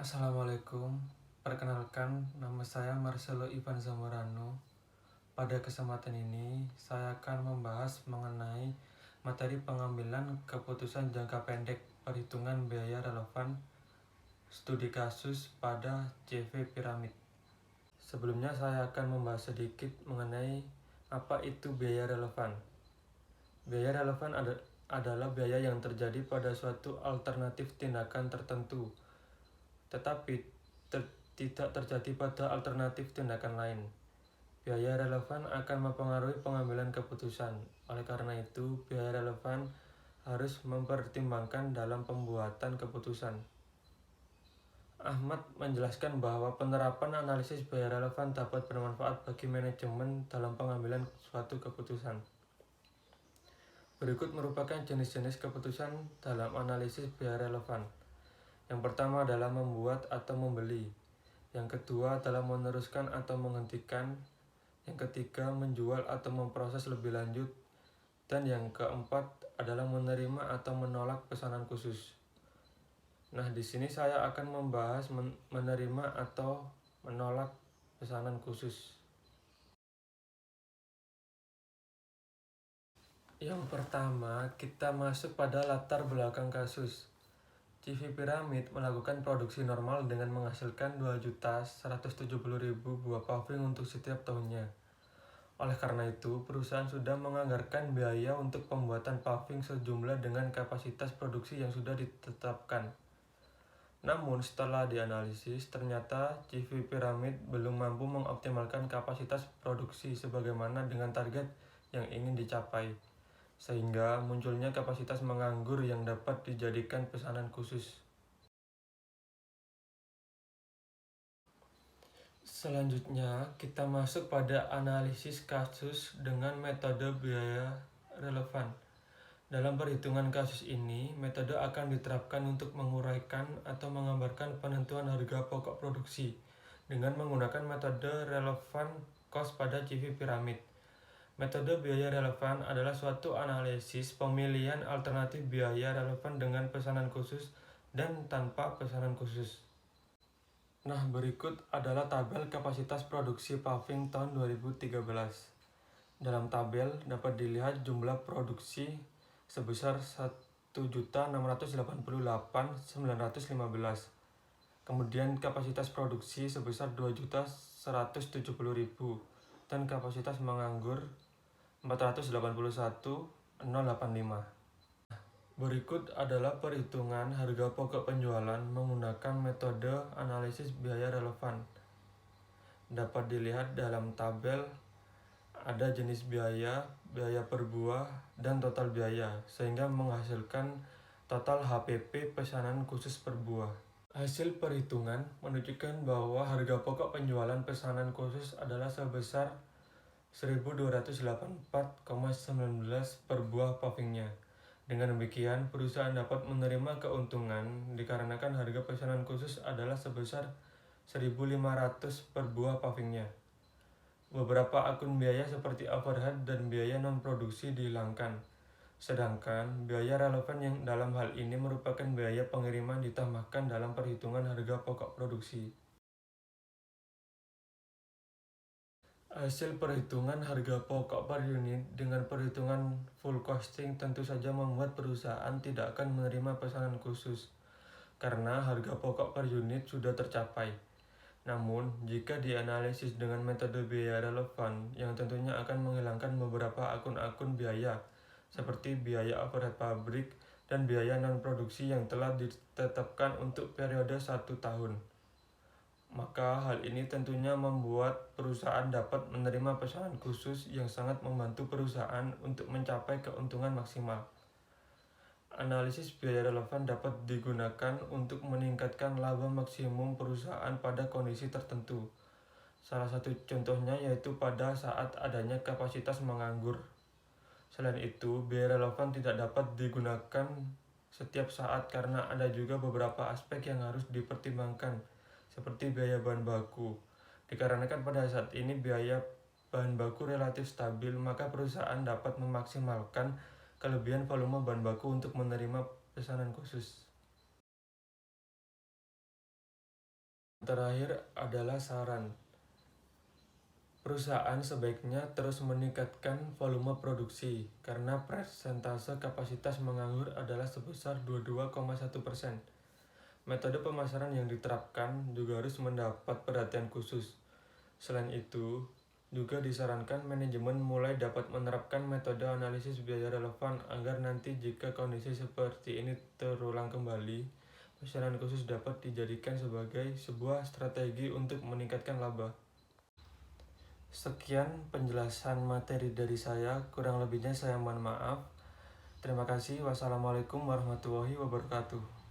Assalamualaikum, perkenalkan nama saya Marcelo Ivan Zamorano. Pada kesempatan ini, saya akan membahas mengenai materi pengambilan keputusan jangka pendek perhitungan biaya relevan studi kasus pada CV Piramid. Sebelumnya saya akan membahas sedikit mengenai apa itu biaya relevan. Biaya relevan adalah biaya yang terjadi pada suatu alternatif tindakan tertentu tetapi tidak terjadi pada alternatif tindakan lain. Biaya relevan akan mempengaruhi pengambilan keputusan. Oleh karena itu, biaya relevan harus mempertimbangkan dalam pembuatan keputusan. Ahmad menjelaskan bahwa penerapan analisis biaya relevan dapat bermanfaat bagi manajemen dalam pengambilan suatu keputusan. Berikut merupakan jenis-jenis keputusan dalam analisis biaya relevan. Yang pertama adalah membuat atau membeli. Yang kedua adalah meneruskan atau menghentikan. Yang ketiga menjual atau memproses lebih lanjut. Dan yang keempat adalah menerima atau menolak pesanan khusus. Nah, di sini saya akan membahas menerima atau menolak pesanan khusus. Yang pertama, kita masuk pada latar belakang kasus. CV Piramid melakukan produksi normal dengan menghasilkan 2.170.000 buah paving untuk setiap tahunnya. Oleh karena itu, perusahaan sudah menganggarkan biaya untuk pembuatan paving sejumlah dengan kapasitas produksi yang sudah ditetapkan. Namun, setelah dianalisis, ternyata CV Piramid belum mampu mengoptimalkan kapasitas produksi sebagaimana dengan target yang ingin dicapai, sehingga munculnya kapasitas menganggur yang dapat dijadikan pesanan khusus. Selanjutnya, kita masuk pada analisis kasus dengan metode biaya relevan. Dalam perhitungan kasus ini, metode akan diterapkan untuk menguraikan atau menggambarkan penentuan harga pokok produksi dengan menggunakan metode relevan cost pada CV Piramid. Metode biaya relevan adalah suatu analisis pemilihan alternatif biaya relevan dengan pesanan khusus dan tanpa pesanan khusus. Nah, berikut adalah tabel kapasitas produksi paving tahun 2013. Dalam tabel dapat dilihat jumlah produksi sebesar 1.688.915. Kemudian kapasitas produksi sebesar 2.170.000 dan kapasitas menganggur 481.085. Berikut adalah perhitungan harga pokok penjualan menggunakan metode analisis biaya relevan. Dapat dilihat dalam tabel ada jenis biaya, biaya per buah, dan total biaya, sehingga menghasilkan total HPP pesanan khusus per buah. Hasil perhitungan menunjukkan bahwa harga pokok penjualan pesanan khusus adalah sebesar 1.284,19 per buah pavingnya. Dengan demikian, perusahaan dapat menerima keuntungan dikarenakan harga pesanan khusus adalah sebesar 1.500 per buah pavingnya. Beberapa akun biaya seperti overhead dan biaya non-produksi dihilangkan, sedangkan biaya relevan yang dalam hal ini merupakan biaya pengiriman ditambahkan dalam perhitungan harga pokok produksi. Hasil perhitungan harga pokok per unit dengan perhitungan full costing tentu saja membuat perusahaan tidak akan menerima pesanan khusus karena harga pokok per unit sudah tercapai. Namun, jika dianalisis dengan metode biaya relevan yang tentunya akan menghilangkan beberapa akun-akun biaya seperti biaya overhead pabrik dan biaya non-produksi yang telah ditetapkan untuk periode 1 tahun. Maka hal ini tentunya membuat perusahaan dapat menerima pesanan khusus yang sangat membantu perusahaan untuk mencapai keuntungan maksimal. Analisis biaya relevan dapat digunakan untuk meningkatkan laba maksimum perusahaan pada kondisi tertentu. Salah satu contohnya yaitu pada saat adanya kapasitas menganggur. Selain itu, biaya relevan tidak dapat digunakan setiap saat karena ada juga beberapa aspek yang harus dipertimbangkan, seperti biaya bahan baku. Dikarenakan pada saat ini biaya bahan baku relatif stabil, maka perusahaan dapat memaksimalkan kelebihan volume bahan baku untuk menerima pesanan khusus. Terakhir adalah saran. Perusahaan sebaiknya terus meningkatkan volume produksi karena persentase kapasitas menganggur adalah sebesar 22,1%. Metode pemasaran yang diterapkan juga harus mendapat perhatian khusus. Selain itu, juga disarankan manajemen mulai dapat menerapkan metode analisis biaya relevan agar nanti jika kondisi seperti ini terulang kembali, pemasaran khusus dapat dijadikan sebagai sebuah strategi untuk meningkatkan laba. Sekian penjelasan materi dari saya, kurang lebihnya saya mohon maaf. Terima kasih. Wassalamualaikum warahmatullahi wabarakatuh.